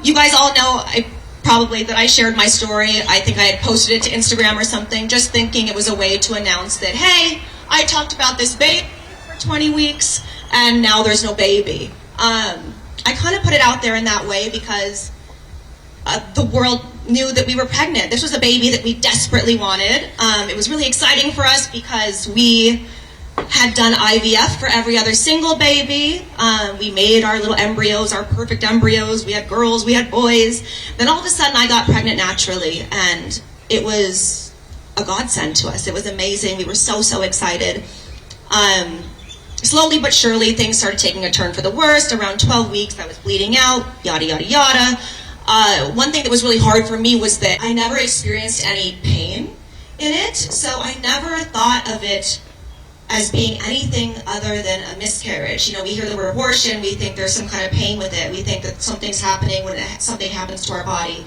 You guys all know probably that I shared my story. I think I had posted it to Instagram or something, just thinking it was a way to announce that, hey, I talked about this baby for 20 weeks and now there's no baby. I kind of put it out there in that way because the world knew that we were pregnant. This was a baby that we desperately wanted. It was really exciting for us because we had done IVF for every other single baby. We made our little embryos, our perfect embryos. We had girls, we had boys. Then all of a sudden I got pregnant naturally, and it was a godsend to us. It was amazing. We were so excited. Slowly but surely things started taking a turn for the worst. Around 12 weeks I was bleeding out, yada yada yada. One thing that was really hard for me was that I never experienced any pain in it, so I never thought of it as being anything other than a miscarriage. You know, we hear the word abortion, we think there's some kind of pain with it. We think that something's happening when something happens to our body.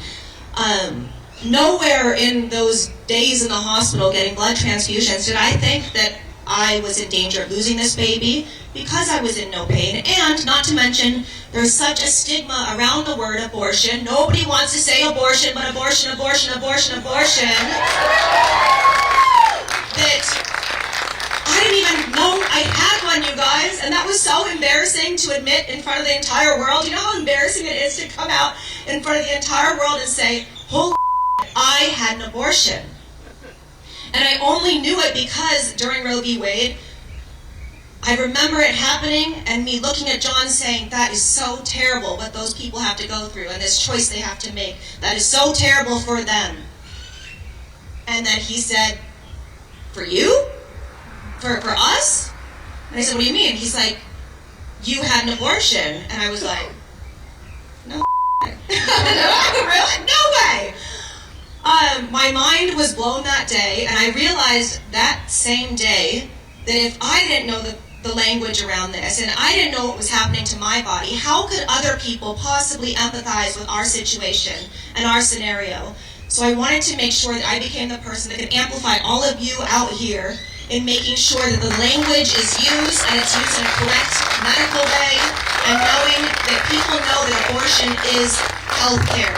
Nowhere in those days in the hospital getting blood transfusions did I think that I was in danger of losing this baby because I was in no pain. And not to mention, there's such a stigma around the word abortion. Nobody wants to say abortion, but abortion, abortion, abortion, abortion. That I didn't even know I had one, you guys, and that was so embarrassing to admit in front of the entire world. You know how embarrassing it is to come out in front of the entire world and say, holy I had an abortion. And I only knew it because during Roe v. Wade, I remember it happening and me looking at John saying, that is so terrible what those people have to go through and this choice they have to make. That is so terrible for them. And then he said, for you? For us? And I said, what do you mean? He's like, you had an abortion. And I was like, no way. Really? No way. My mind was blown that day, and I realized that same day that if I didn't know the language around this, and I didn't know what was happening to my body, how could other people possibly empathize with our situation and our scenario? So I wanted to make sure that I became the person that could amplify all of you out here in making sure that the language is used and it's used in a correct medical way, and knowing that people know that abortion is health care.